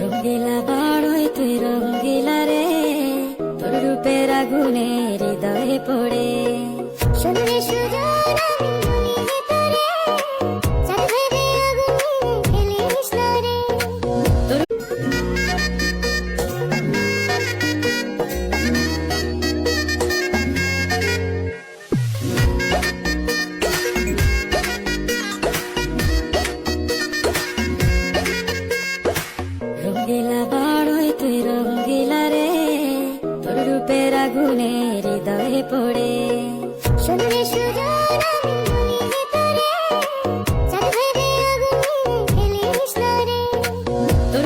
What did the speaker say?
রঙ্গিলা বাড়ই তুই রঙ্গিলা রে, তোর রূপের আগুনে হৃদয়ে পড়ে। শুনলে সুজন আমি বলি যে তোরে, চাঁদ ভেবে আগুনে ফেলিস না রে। রঙ্গিলা বাড়ই তুই রঙ্গিলা রে, তোর রূপের আগুনে হৃদয়ে পড়ে। শুনলে